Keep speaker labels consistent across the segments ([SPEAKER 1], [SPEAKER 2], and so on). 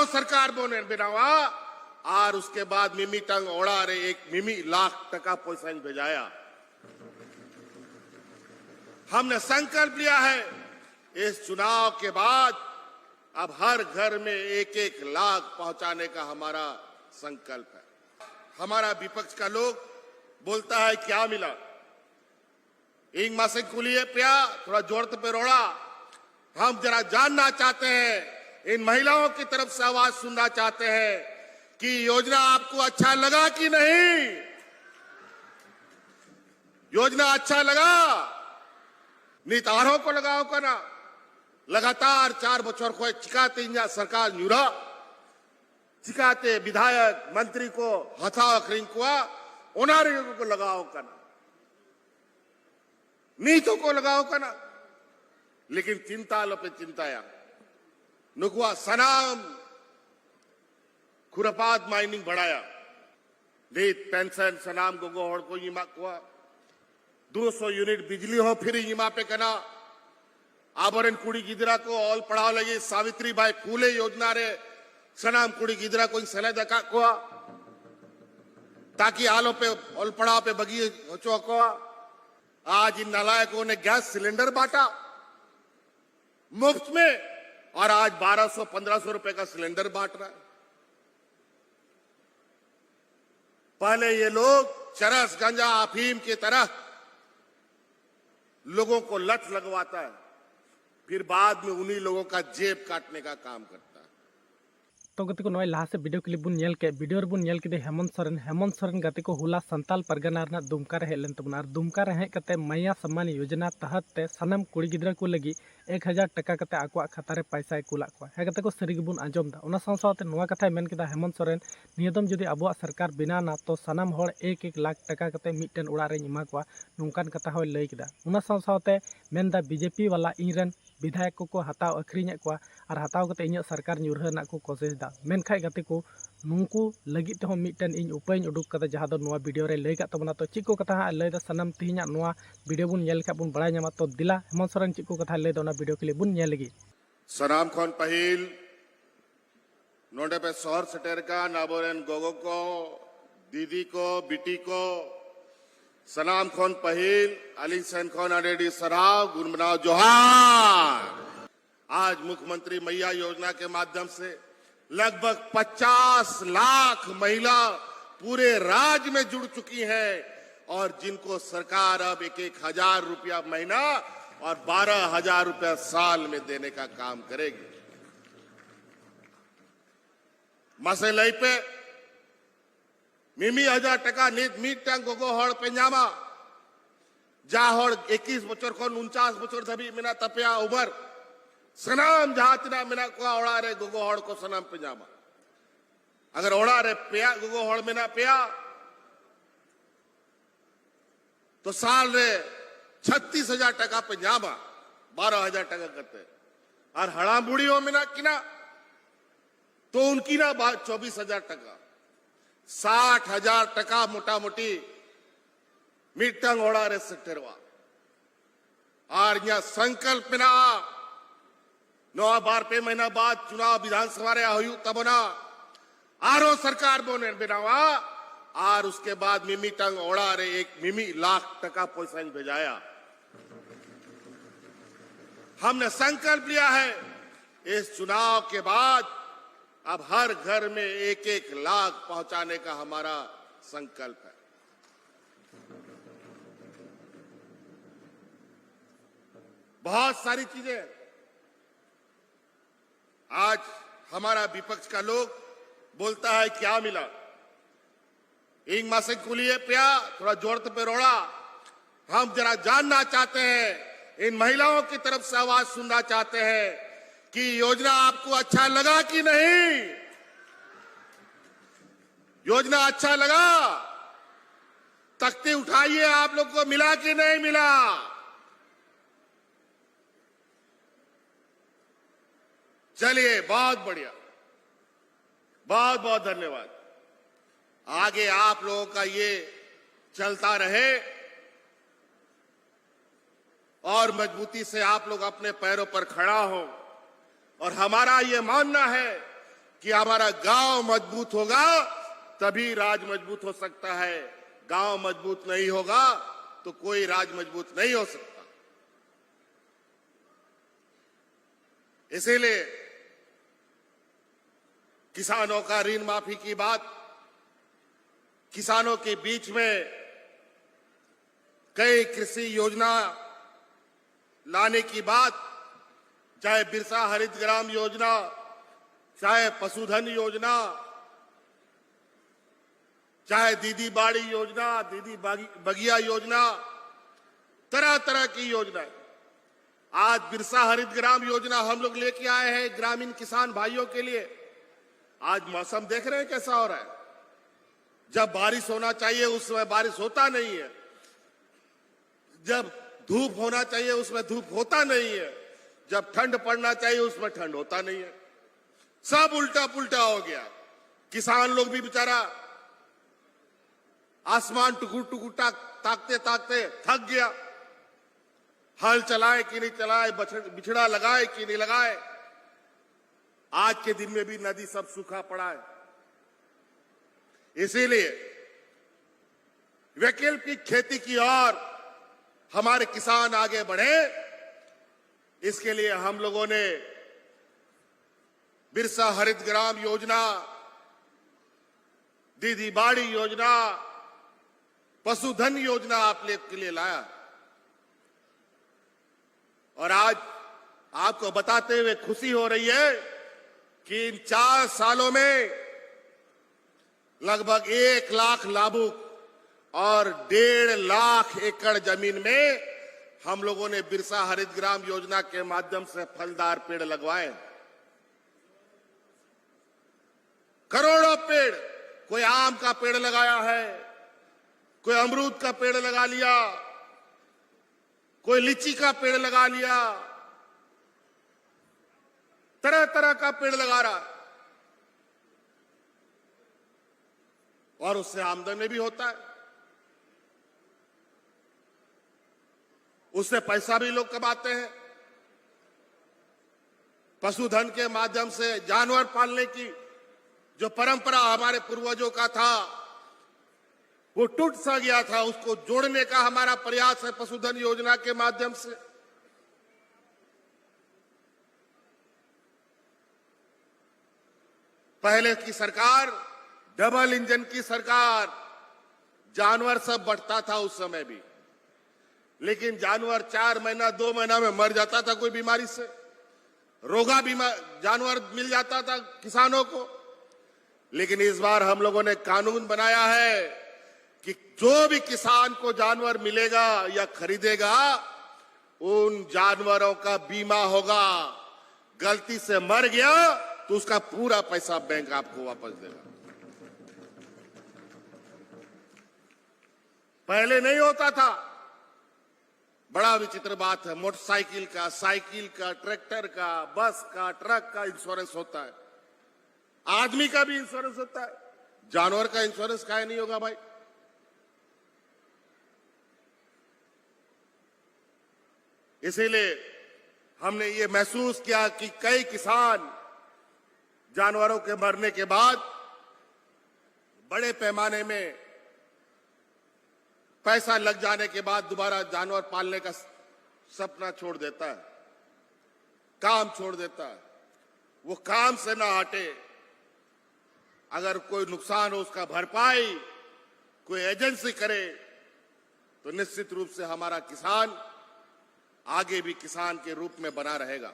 [SPEAKER 1] सरकार बनावा और उसके बाद मिमी टंग ओड़ा रे एक मिमी लाख टका पैसा भेजाया। हमने संकल्प लिया है इस चुनाव के बाद अब हर घर में एक एक लाख पहुंचाने का हमारा संकल्प है। हमारा विपक्ष का लोग बोलता है क्या मिला, इंग मासे कुलिए पिया थोड़ा जोर पे रोड़ा। हम जरा जानना चाहते हैं, इन महिलाओं की तरफ से आवाज सुनना चाहते हैं कि योजना आपको अच्छा लगा कि नहीं। योजना अच्छा लगा नीतारों को लगाओ का ना। लगातार 4 बच्चों को चिकाते सरकार न्यूरा चिकाते विधायक मंत्री को हथाव खरींकुआ उनारे को लगाओ का ना, नीतों को लगाओ का ना। लेकिन चिंता लो पे चिंताया नुकुआ सनाम खुरपात माइनिंग बढ़ाया नीत पेंशन सनाम गोगो हड़ को यिमा कुआ 200 यूनिट बिजली हो फिर यिमा पे कना आभरण कुड़ी गिदरा को ऑल पढ़ाओ लगी सावित्री बाई फूले योजना रे सनाम कुड़ी गिदरा को सले दका को ताकि आलो पे ऑल पढ़ाओ पे बगी हो को। आज इन नालायकों ने गैस सिलेंडर बांटा मुफ्त में और आज 1200-1500 रुपए का सिलेंडर बांट रहा है। पहले ये लोग चरस गंजा अफीम की तरह लोगों को लत लगवाता है, फिर बाद में उन्हीं लोगों का जेब काटने का काम करता है।
[SPEAKER 2] तो गति को नय लहा से वीडियो क्लिप बुन नेल के वीडियो बुन नेल के हेमंत सोरेन गति को हुला संताल परगना रना दुमका रे हेलन तबना और दुमका रे हेकते मैया सम्मान योजना तहत ते सनम कुड़ी गिद्रा को लगी 1000 टका कते आकवा खाता रे पैसा कुला को हे गते को सरी गिबुन आंजम दा उना साथ नोआ कथा मेन किदा हेमंत सोरेन नियदम जदि अबुआ सरकार बिना ना तो सनम होड़ 1-1 लाख टका कते मिटन उड़ा रे इमा को नोंकान कथा होय लई किदा उना साथे मेनदा बीजेपी वाला इनरन विधायक को हताव अखरीने को और हताव कते इᱧ सरकार ᱧᱩᱨᱦᱟᱹ को कोशिश दा मेनखाय गते को नुंकु लगी ते मिटन इन उपाय उडुक कते जहां दो नोआ वीडियो रे लई का तबना तो चिको कथा लई दा सनम तिहिना नोआ वीडियो बुन नेल का बुन बड़ाय ᱧᱟᱢᱟ तो दिला हेमंत सोरेन चिको कथा लई दा वीडियो क्लिप बुन नेल लगी
[SPEAKER 1] सनाम खन पहिल नोडे पे शहर सेटेर का नाबोरेन गोगो को दीदी को बेटी को सनाम खन पहिल अली सेन खन अडेडी सराव गुनमनाव जोहार। आज मुख्यमंत्री मैया योजना के माध्यम से लगभग 50 लाख महिला पूरे राज्य में जुड़ चुकी है और जिनको सरकार अब 1-1 हजार रुपया महीना और 12,000 रुपया साल में देने का काम करेगी। मसलई पे मिमी 1000 टका नीत मीट टंग गोगो हड़ पे ᱧᱟᱢᱟ जा हड़ 21 बचर को 49 बचर धबी मेना तपिया उमर सनाम जहां मेना को ओड़ा रे गोगो हड़ को सनाम पे ᱧᱟᱢᱟ। अगर ओड़ा रे पेया गोगो हड़ मेना पेया तो साल रे 36,000 टका पे ᱧামা 12,000 टका करते और हड़ा बुढ़ियों मेना किना तो उनकी ना 24,000 टका 60,000 टका मोटा मोटी मिटंग ओड़ा रे सेक्टरवा और यहाँ संकल्प में ना 9-12 महीना बाद चुनाव विधानसभा रे हुई तब ना आरो सरकार बनावा और उसके बाद मिमी टंग ओड़ा रे एक मिमी लाख टका पैसा भेजाया। हमने संकल्प लिया है इस चुनाव के बाद अब हर घर में एक एक लाख पहुंचाने का हमारा संकल्प है। बहुत सारी चीजें आज हमारा विपक्ष का लोग बोलता है क्या मिला, इंग मासे कुलिए पिया थोड़ा जोर पे रोड़ा। हम जरा जानना चाहते हैं, इन महिलाओं की तरफ से आवाज सुनना चाहते हैं कि योजना आपको अच्छा लगा कि नहीं। योजना अच्छा लगा तख्ती उठाइए, आप लोग को मिला कि नहीं मिला। चलिए बहुत बढ़िया, बहुत बहुत धन्यवाद। आगे आप लोगों का ये चलता रहे और मजबूती से आप लोग अपने पैरों पर खड़ा हो। और हमारा ये मानना है कि हमारा गांव मजबूत होगा तभी राज मजबूत हो सकता है। गांव मजबूत नहीं होगा तो कोई राज मजबूत नहीं हो सकता। इसीलिए किसानों का ऋण माफी की बात, किसानों के बीच में कई कृषि योजना लाने की बात, चाहे बिरसा हरित ग्राम योजना, चाहे पशुधन योजना, चाहे दीदी बाड़ी योजना, दीदी बगिया योजना, तरह तरह की योजनाएं। आज बिरसा हरित ग्राम योजना हम लोग लेके आए हैं ग्रामीण किसान भाइयों के लिए। आज मौसम देख रहे हैं कैसा हो रहा है। जब बारिश होना चाहिए उस समय बारिश होता नहीं है, जब धूप होना चाहिए उसमें धूप होता नहीं है, जब ठंड पड़ना चाहिए उसमें ठंड होता नहीं है। सब उल्टा पुल्टा हो गया। किसान लोग भी बेचारा आसमान टुकुर टुकुर ताकते ताकते थक गया। हल चलाए कि नहीं चलाए, बिछड़ा लगाए कि नहीं लगाए। आज के दिन में भी नदी सब सूखा पड़ा है। इसीलिए वैकल्पिक खेती की ओर हमारे किसान आगे बढ़े, इसके लिए हम लोगों ने बिरसा हरित ग्राम योजना, दीदी बाड़ी योजना, पशुधन योजना आप लोग के लिए लाया। और आज आपको बताते हुए खुशी हो रही है कि इन 4 सालों में लगभग 1 लाख लाभुक और 1.5 लाख एकड़ जमीन में हम लोगों ने बिरसा हरित ग्राम योजना के माध्यम से फलदार पेड़ लगवाए। करोड़ों पेड़, कोई आम का पेड़ लगाया है, कोई अमरूद का पेड़ लगा लिया, कोई लीची का पेड़ लगा लिया, तरह तरह का पेड़ लगा रहा और उससे आमदनी भी होता है, उससे पैसा भी लोग कमाते हैं। पशुधन के माध्यम से जानवर पालने की जो परंपरा हमारे पूर्वजों का था वो टूट सा गया था, उसको जोड़ने का हमारा प्रयास है पशुधन योजना के माध्यम से। पहले की सरकार डबल इंजन की सरकार, जानवर सब बढ़ता था उस समय भी, लेकिन जानवर 4 महीना 2 महीना में मर जाता था कोई बीमारी से। रोगा जानवर मिल जाता था किसानों को। लेकिन इस बार हम लोगों ने कानून बनाया है कि जो भी किसान को जानवर मिलेगा या खरीदेगा उन जानवरों का बीमा होगा। गलती से मर गया तो उसका पूरा पैसा बैंक आपको वापस देगा। पहले नहीं होता था। बड़ा विचित्र बात है, मोटरसाइकिल का, साइकिल का, ट्रैक्टर का, बस का, ट्रक का इंश्योरेंस होता है, आदमी का भी इंश्योरेंस होता है, जानवर का इंश्योरेंस काहे नहीं होगा भाई? इसीलिए हमने ये महसूस किया कि कई किसान जानवरों के मरने के बाद बड़े पैमाने में पैसा लग जाने के बाद दोबारा जानवर पालने का सपना छोड़ देता है, काम छोड़ देता है। वो काम से ना हटे। अगर कोई नुकसान हो उसका भरपाई कोई एजेंसी करे तो निश्चित रूप से हमारा किसान आगे भी किसान के रूप में बना रहेगा।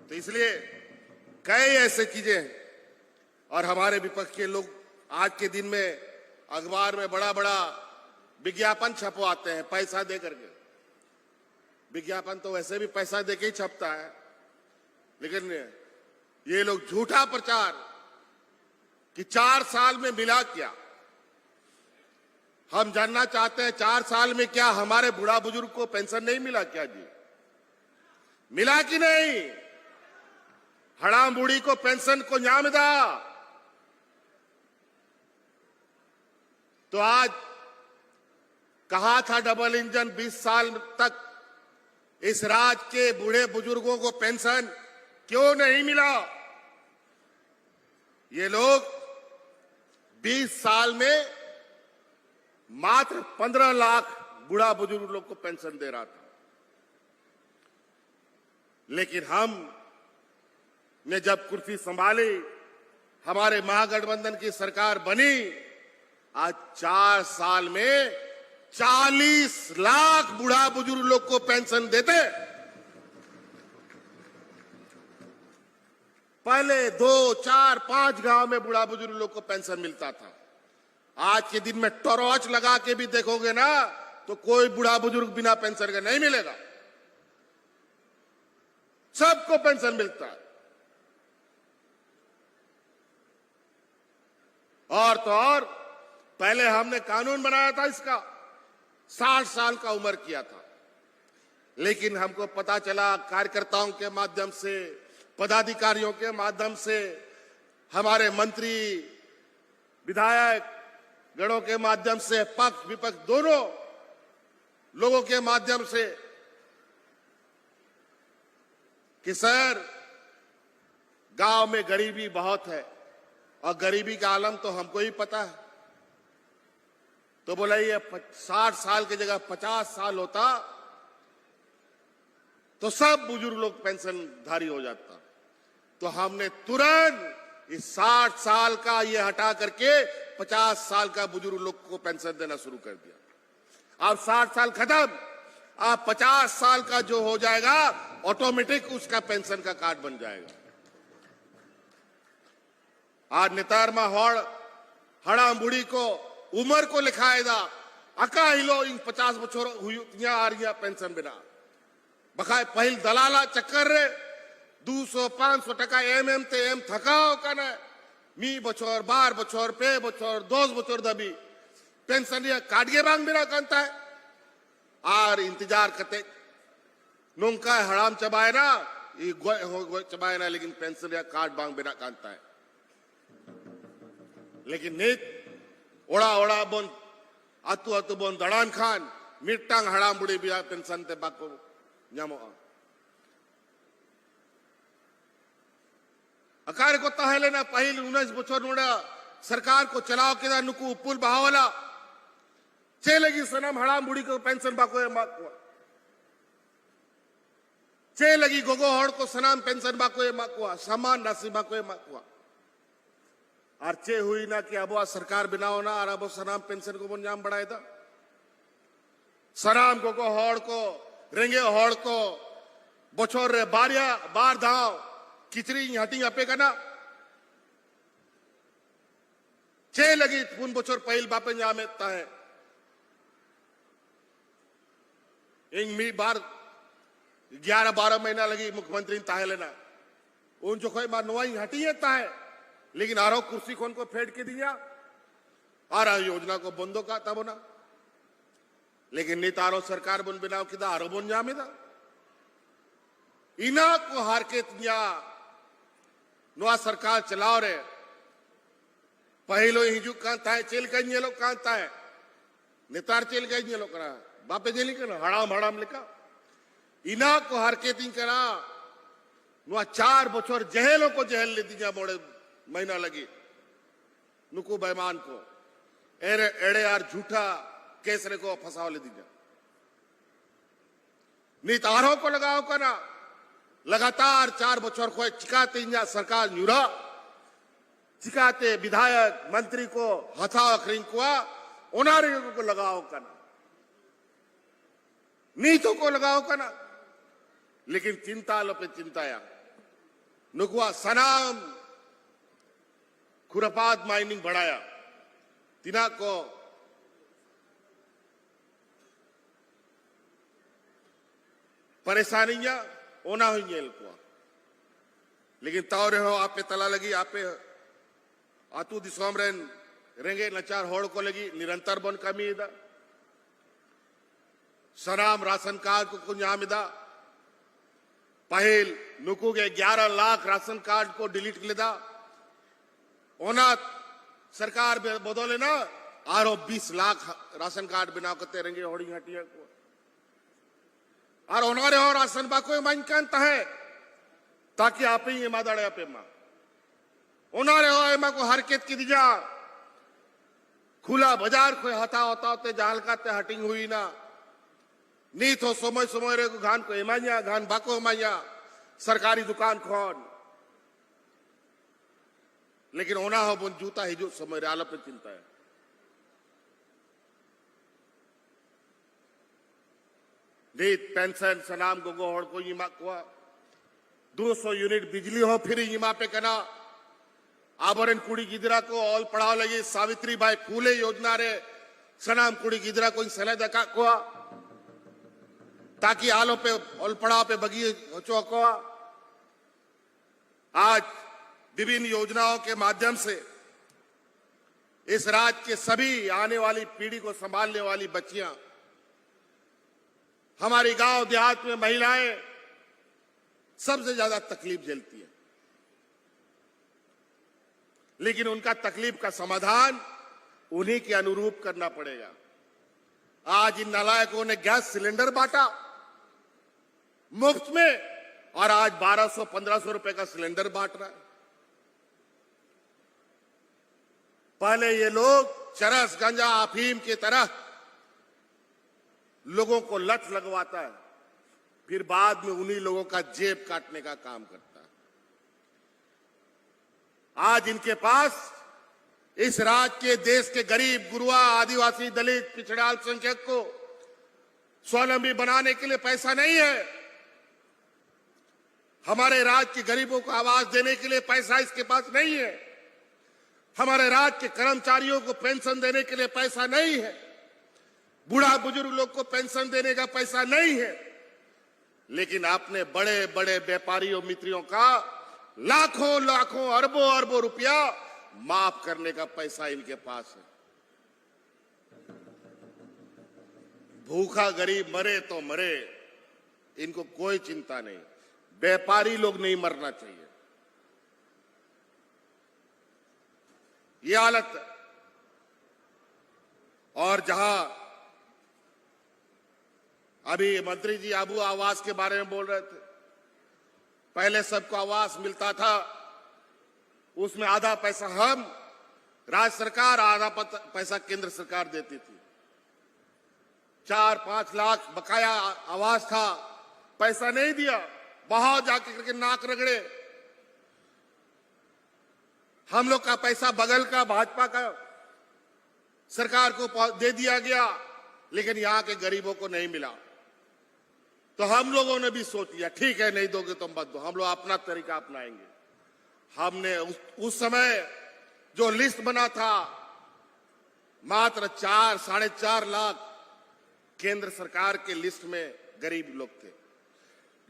[SPEAKER 1] तो इसलिए कई ऐसे चीजें हैं। और हमारे विपक्ष के लोग आज के दिन में अखबार में बड़ा बड़ा विज्ञापन छपवाते हैं पैसा दे करके। विज्ञापन तो वैसे भी पैसा दे के ही छपता है, लेकिन ये लोग झूठा प्रचार कि 4 साल में मिला क्या। हम जानना चाहते हैं 4 साल में क्या हमारे बूढ़ा बुजुर्ग को पेंशन नहीं मिला क्या जी? मिला कि नहीं? हड़ाम बूढ़ी को पेंशन को न्यामदा। तो आज कहा था डबल इंजन 20 साल तक इस राज्य के बूढ़े बुजुर्गों को पेंशन क्यों नहीं मिला? ये लोग 20 साल में मात्र 15 लाख बूढ़ा बुजुर्ग लोग को पेंशन दे रहा था। लेकिन हम ने जब कुर्सी संभाली, हमारे महागठबंधन की सरकार बनी, आज 4 साल में 40 लाख बूढ़ा बुजुर्ग लोग को पेंशन देते। पहले 2, 4, 5 गांव में बूढ़ा बुजुर्ग लोग को पेंशन मिलता था। आज के दिन में टॉर्च लगा के भी देखोगे ना तो कोई बूढ़ा बुजुर्ग बिना पेंशन के नहीं मिलेगा, सबको पेंशन मिलता है। और तो और पहले हमने कानून बनाया था इसका, 60 साल का उम्र किया था। लेकिन हमको पता चला कार्यकर्ताओं के माध्यम से, पदाधिकारियों के माध्यम से, हमारे मंत्री विधायक गणों के माध्यम से, पक्ष विपक्ष दोनों लोगों के माध्यम से कि सर गांव में गरीबी बहुत है और गरीबी का आलम तो हमको ही पता है। तो बोला ये 60 साल की जगह 50 साल होता तो सब बुजुर्ग लोग पेंशन धारी हो जाता। तो हमने तुरंत इस 60 साल का ये हटा करके 50 साल का बुजुर्ग लोग को पेंशन देना शुरू कर दिया। अब 60 साल खत्म, अब 50 साल का जो हो जाएगा ऑटोमेटिक उसका पेंशन का कार्ड बन जाएगा। आज नेतार में हड़ा बुढ़ी को उम्र को लिखाए दा अका हिलो इन 50 बछर हुआ आ रही पेंशन बिना बखाए पहल दलाला चक्कर रे 200-500 टका एम ते एम थकाओ कने मी बछर 12 बछर 5 बछर 10 बछर दबी पेंशन या काटिए बांग बिना कांता है और इंतजार करते नोंका हराम चबाए ना ये चबाए ना, लेकिन पेंशन या कार्ड बांग बिना कांता है। लेकिन नित ओड़ा ओड़ा बोन आतु आतु बोन दड़ान खान मिट्टांग हड़ाम बुढ़ी बिया पेंशन ते बाको ᱧᱟᱢᱚᱜᱼᱟ। अकार को तहले ना पहल 19 बछर नोड़ा सरकार को चलाव के नुकु उपुल बहावला चे लगी सनम हड़ाम बुढ़ी को पेंशन बाको माकुआ चे लगी गोगो हड़ को सनाम पेंशन बाको माकुआ समान राशि बाको माकुआ और चे हुई ना कि अब सरकार बनाओ ना और अब सनाम पेंशन को बन जाम बढ़ाए था। सनाम गोगो हड़ को रेंगे हड़ को बछर रे बार धाव किचरी हटी अपे कना चे लगी पुन बछर पहल बापे जामेता है इन मी बार 11-12 महीना लगी मुख्यमंत्री ताहे लेना उन जो कोई बार नवाई हटी है, लेकिन आरो कुर्सी खोन को फेंट के दिया और योजना को बंदो का तब ना, लेकिन नेतारो सरकार बन बिना किदा आरो बन जामेदा इना को हार के तिया नवा सरकार चलाओ रे पहलो हिजू कांता है चेल का ये लोग कांता है नेतार चेल का ये लोग करा बापे जेली करा हड़ाम लिखा इना को हार के तीन करा नवा 4 बछर जहेलों को जहल ले दिया मोड़े महीना लगी नुकु बेमान को एड़े यार झूठा केसरे को फंसाव ले दीजिए नीतारों को लगाओ करना लगातार 4 बछर को चिकाते सरकार न्यूरा चिकाते विधायक मंत्री को हथाव खरींकुआ उनारे को लगाओ करना नीतों को लगाओ करना, लेकिन चिंता लो पे चिंताया नुकुआ सनाम खुरपात माइनिंग बढ़ाया तिना को परेशानियां ओना हुई को, लेकिन ताव रहे हो आपे तला लगी आपे आतु दिसोम रेंगे नचार होड़ को लगी निरंतर बन कमी दा सनाम राशन कार्ड को कुंजामिदा पहल नुकू के 11 लाख राशन कार्ड को डिलीट लेदा ओना सरकार बदले ना आरो 20 लाख राशन कार्ड बिना करते रहेंगे होड़ी हटिया को और उन्होंने और राशन बाको मन कांता है ताकि आप ही मादाड़े आपे मां उन्होंने हो एमा को हरकत की दिया खुला बाजार को हता होता होते जालकाते हटिंग हुई ना नी तो समय समय रे को घान को एमाया घान बाको एमाया सरकारी दुकान खोन लेकिन होना हो बुन जूता हिजू समय रे आला पे चिंता है नीत पेंशन सनाम गोगो हड़ को यिमा को 200 यूनिट बिजली हो फिर यिमा पे कना आबरन कुड़ी गिदरा को ऑल पढ़ाओ लगी सावित्री बाई फूले योजना रे सनाम कुड़ी गिदरा को सलाह दका को ताकि आलो पे ऑल पढ़ाओ पे बगी हो को आज विभिन्न योजनाओं के माध्यम से इस राज्य के सभी आने वाली पीढ़ी को संभालने वाली बच्चियां हमारी गांव देहात में महिलाएं सबसे ज्यादा तकलीफ झेलती है लेकिन उनका तकलीफ का समाधान उन्हीं के अनुरूप करना पड़ेगा। आज इन नालायकों ने गैस सिलेंडर बांटा मुफ्त में और आज 1200-1500 रुपए का सिलेंडर बांट रहा है। पहले ये लोग चरस गंजा अफीम की तरह लोगों को लत लगवाता है फिर बाद में उन्हीं लोगों का जेब काटने का काम करता है। आज इनके पास इस राज्य के देश के गरीब गुरुआ आदिवासी दलित पिछड़ा अल्पसंख्यक को स्वावलंबी बनाने के लिए पैसा नहीं है। हमारे राज्य के गरीबों को आवाज देने के लिए पैसा इसके पास नहीं है। हमारे राज्य के कर्मचारियों को पेंशन देने के लिए पैसा नहीं है। बूढ़ा बुजुर्ग लोग को पेंशन देने का पैसा नहीं है। लेकिन अपने बड़े बड़े व्यापारियों मित्रों का लाखों लाखों अरबों अरबों रुपया माफ करने का पैसा इनके पास है। भूखा गरीब मरे तो मरे, इनको कोई चिंता नहीं। व्यापारी लोग नहीं मरना चाहिए, ये हालत है। और जहां अभी मंत्री जी आबू आवास के बारे में बोल रहे थे, पहले सबको आवास मिलता था, उसमें आधा पैसा हम राज्य सरकार, आधा पैसा केंद्र सरकार देती थी। 4-5 लाख बकाया आवास था, पैसा नहीं दिया, बाहर जाके करके नाक रगड़े। हम लोग का पैसा बगल का भाजपा का सरकार को दे दिया गया, लेकिन यहां के गरीबों को नहीं मिला। तो हम लोगों ने भी सोच लिया, ठीक है नहीं दोगे तो मत दो, हम लोग अपना तरीका अपनाएंगे। हमने उस समय जो लिस्ट बना था, मात्र 4-4.5 लाख केंद्र सरकार के लिस्ट में गरीब लोग थे।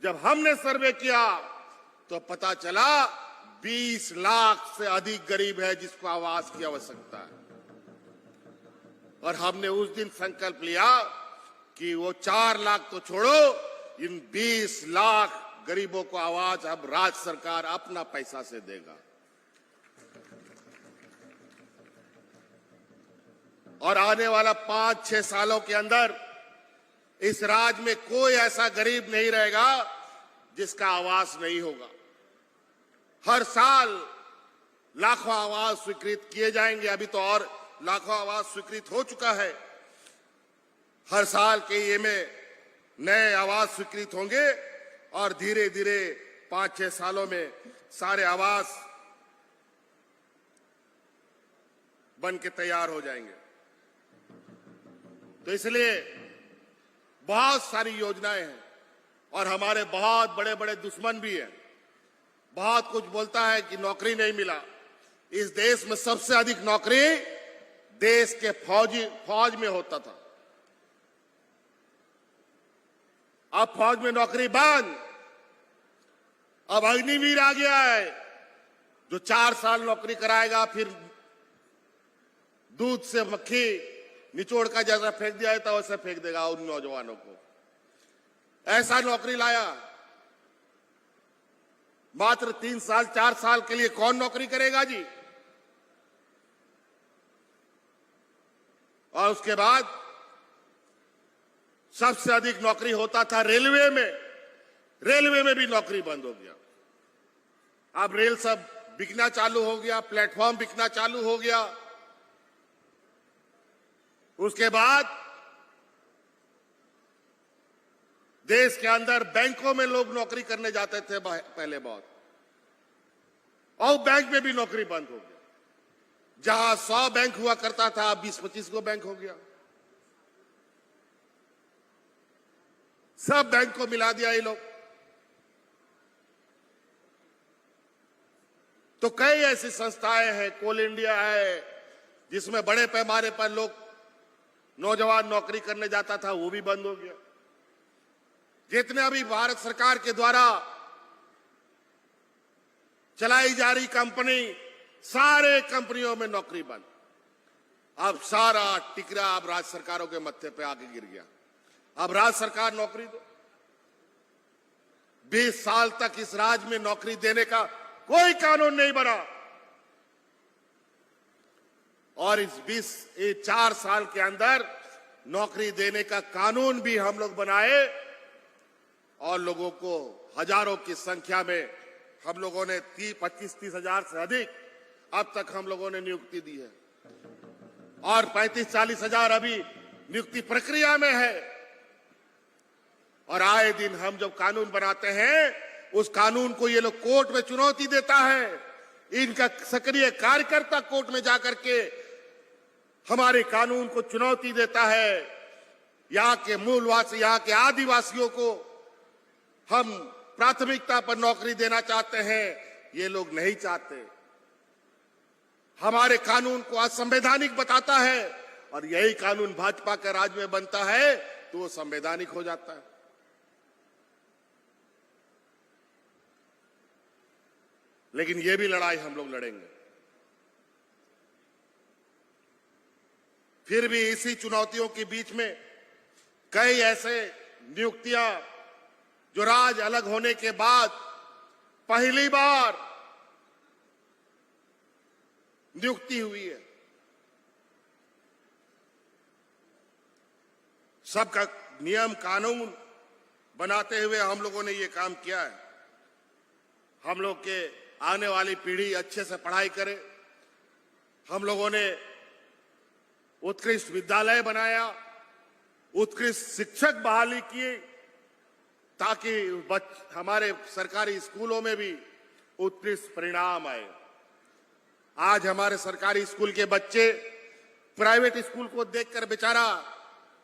[SPEAKER 1] जब हमने सर्वे किया तो पता चला 20 लाख से अधिक गरीब है जिसको आवास की आवश्यकता है। और हमने उस दिन संकल्प लिया कि वो 4 लाख तो छोड़ो, इन 20 लाख गरीबों को आवास अब राज्य सरकार अपना पैसा से देगा। और आने वाला 5-6 सालों के अंदर इस राज्य में कोई ऐसा गरीब नहीं रहेगा जिसका आवास नहीं होगा। हर साल लाखों आवास स्वीकृत किए जाएंगे, अभी तो और लाखों आवास स्वीकृत हो चुका है। हर साल के ये में नए आवास स्वीकृत होंगे और धीरे धीरे 5-6 सालों में सारे आवास बन के तैयार हो जाएंगे। तो इसलिए बहुत सारी योजनाएं हैं और हमारे बहुत बड़े बड़े दुश्मन भी हैं। बहुत कुछ बोलता है कि नौकरी नहीं मिला। इस देश में सबसे अधिक नौकरी देश के फौज में होता था। अब फौज में नौकरी बंद। अब अग्निवीर आ गया है जो 4 साल नौकरी कराएगा, फिर दूध से मक्खी निचोड़ का जैसा फेंक दिया था वैसे फेंक देगा उन नौजवानों को। ऐसा नौकरी लाया। मात्र 3 साल 4 साल के लिए कौन नौकरी करेगा जी? और उसके बाद सबसे अधिक नौकरी होता था रेलवे में। रेलवे में भी नौकरी बंद हो गया। अब रेल सब बिकना चालू हो गया, प्लेटफॉर्म बिकना चालू हो गया। उसके बाद देश के अंदर बैंकों में लोग नौकरी करने जाते थे पहले बहुत, और बैंक में भी नौकरी बंद हो गया। जहां 100 बैंक हुआ करता था, 20-25 को बैंक हो गया। सब बैंक को मिला दिया ये लोग। तो कई ऐसी संस्थाएं हैं, कोल इंडिया है, जिसमें बड़े पैमाने पर लोग नौजवान नौकरी करने जाता था, वो भी बंद हो गया। जितने अभी भारत सरकार के द्वारा चलाई जा रही कंपनी, सारे कंपनियों में नौकरी बंद। अब सारा टिकरा अब राज्य सरकारों के मत्थे पे आके गिर गया। अब राज्य सरकार नौकरी दो। 20 साल तक इस राज्य में नौकरी देने का कोई कानून नहीं बना, और इस 4 साल के अंदर नौकरी देने का कानून भी हम लोग बनाए, और लोगों को हजारों की संख्या में हम लोगों ने 25-30 हजार से अधिक अब तक हम लोगों ने नियुक्ति दी है, और 35-40 हजार अभी नियुक्ति प्रक्रिया में है। और आए दिन हम जब कानून बनाते हैं, उस कानून को ये लोग कोर्ट में चुनौती देता है। इनका सक्रिय कार्यकर्ता कोर्ट में जाकर के हमारे कानून को चुनौती देता है। यहाँ के मूलवासी, यहाँ के आदिवासियों को हम प्राथमिकता पर नौकरी देना चाहते हैं, ये लोग नहीं चाहते। हमारे कानून को असंवैधानिक बताता है, और यही कानून भाजपा के राज में बनता है तो वो संवैधानिक हो जाता है। लेकिन ये भी लड़ाई हम लोग लड़ेंगे। फिर भी इसी चुनौतियों के बीच में कई ऐसे नियुक्तियां जो राज अलग होने के बाद पहली बार नियुक्ति हुई है। सबका नियम कानून बनाते हुए हम लोगों ने ये काम किया है। हम लोग के आने वाली पीढ़ी अच्छे से पढ़ाई करे। हम लोगों ने उत्कृष्ट विद्यालय बनाया, उत्कृष्ट शिक्षक बहाली की, ताकि हमारे सरकारी स्कूलों में भी उत्कृष्ट परिणाम आए। आज हमारे सरकारी स्कूल के बच्चे प्राइवेट स्कूल को देखकर बेचारा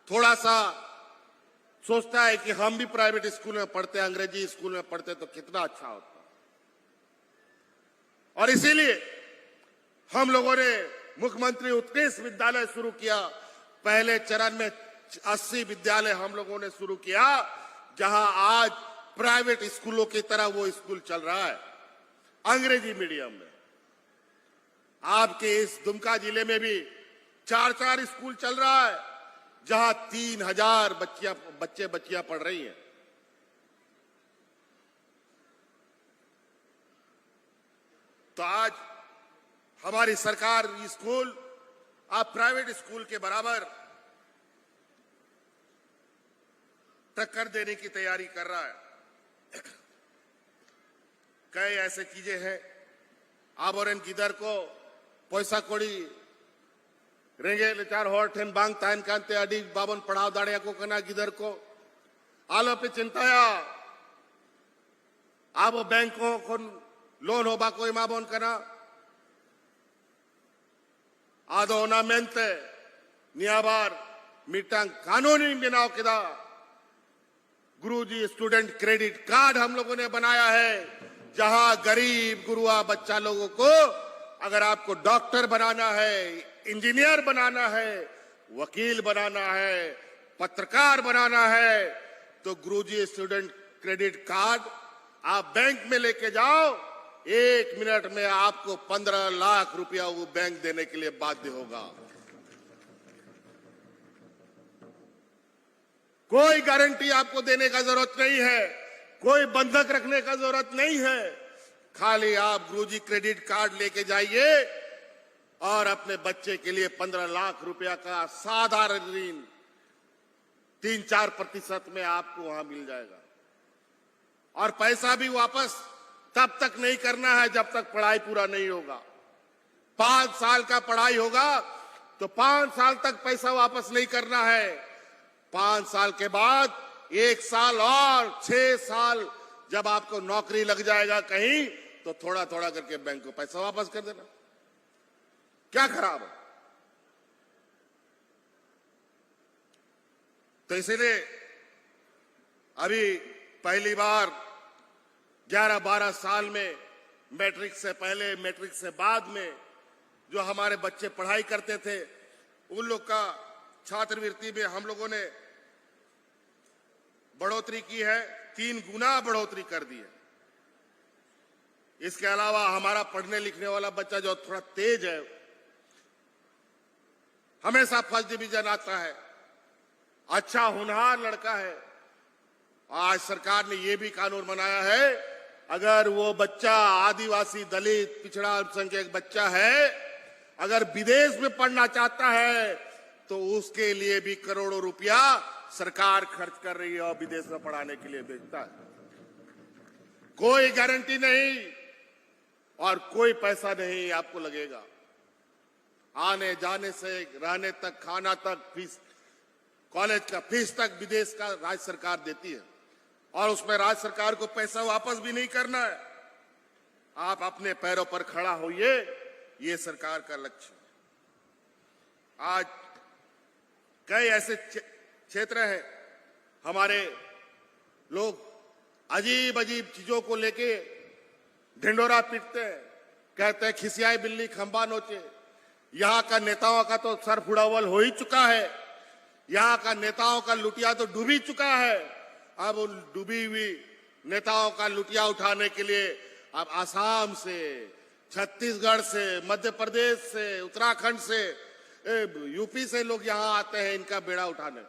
[SPEAKER 1] थोड़ा सा सोचता है कि हम भी प्राइवेट स्कूल में पढ़ते, अंग्रेजी स्कूल में पढ़ते तो कितना अच्छा होता। और इसीलिए हम लोगों ने मुख्यमंत्री उत्कृष्ट विद्यालय शुरू किया। पहले चरण में 80 विद्यालय हम लोगों ने शुरू किया, जहां आज प्राइवेट स्कूलों की तरह वो स्कूल चल रहा है, अंग्रेजी मीडियम में। आपके इस दुमका जिले में भी 4 स्कूल चल रहा है, जहां 3000 बच्चियां पढ़ रही हैं। तो आज हमारी सरकार स्कूल आप प्राइवेट स्कूल के बराबर टक्कर देने की तैयारी कर रहा है। कई ऐसे चीजें हैं। आबोरेन किधर को पैसा कोड़ी रेंगे लेचार होठेन बांग ताइन कांते अडी बाबन पढ़ाव दाड़िया को कना किधर को आलो पे चिंताया आबो बैंकों को लोन होबा कोई माबोन कना आदो ना मेंते नियाबार मिटांग कानूनी बिनाव किदा गुरुजी स्टूडेंट क्रेडिट कार्ड हम लोगों ने बनाया है, जहां गरीब गुरुआ बच्चा लोगों को अगर आपको डॉक्टर बनाना है, इंजीनियर बनाना है, वकील बनाना है, पत्रकार बनाना है, तो गुरुजी स्टूडेंट क्रेडिट कार्ड आप बैंक में लेके जाओ, 1 मिनट में आपको 15 लाख रुपया वो बैंक देने के लिए बाध्य होगा। कोई गारंटी आपको देने का जरूरत नहीं है, कोई बंधक रखने का जरूरत नहीं है। खाली आप गुरुजी क्रेडिट कार्ड लेके जाइए और अपने बच्चे के लिए 15 लाख रुपया का साधारण ऋण 3-4% में आपको वहां मिल जाएगा, और पैसा भी वापस तब तक नहीं करना है जब तक पढ़ाई पूरा नहीं होगा। 5 साल का पढ़ाई होगा तो 5 साल तक पैसा वापस नहीं करना है। 5 साल के बाद 1 साल और 6 साल जब आपको नौकरी लग जाएगा कहीं, तो थोड़ा थोड़ा करके बैंक को पैसा वापस कर देना। क्या खराब है? तो इसीलिए अभी पहली बार 11-12 साल में मैट्रिक से पहले, मैट्रिक से बाद में जो हमारे बच्चे पढ़ाई करते थे, उन लोग का छात्रवृत्ति में हम लोगों ने बढ़ोतरी की है, 3 गुना बढ़ोतरी कर दी है। इसके अलावा हमारा पढ़ने लिखने वाला बच्चा जो थोड़ा तेज है, हमेशा फर्स्ट डिवीजन आता है, अच्छा होनहार लड़का है। आज सरकार ने यह भी कानून बनाया है, अगर वो बच्चा आदिवासी, दलित, पिछड़ा अल्पसंख्यक बच्चा है, अगर विदेश में पढ़ना चाहता है तो उसके लिए भी करोड़ों रुपया सरकार खर्च कर रही है और विदेश में पढ़ाने के लिए भेजता है। कोई गारंटी नहीं और कोई पैसा नहीं आपको लगेगा। आने जाने से रहने तक, खाना तक, फीस, कॉलेज का फीस तक विदेश का राज्य सरकार देती है और उसमें राज्य सरकार को पैसा वापस भी नहीं करना है। आप अपने पैरों पर खड़ा होइए, ये सरकार का लक्ष्य है। आज कई ऐसे क्षेत्र हैं, हमारे लोग अजीब अजीब चीजों को लेके ढिंडोरा पीटते हैं, कहते हैं खिसियाई बिल्ली खंबा नोचे। यहां का नेताओं का तो सर फुड़ावल हो ही चुका है, यहां का नेताओं का लुटिया तो डूब ही चुका है। अब उन डूबी हुई नेताओं का लुटिया उठाने के लिए अब आसाम से, छत्तीसगढ़ से, मध्य प्रदेश से, उत्तराखंड से, यूपी से लोग यहां आते हैं इनका बेड़ा उठाने।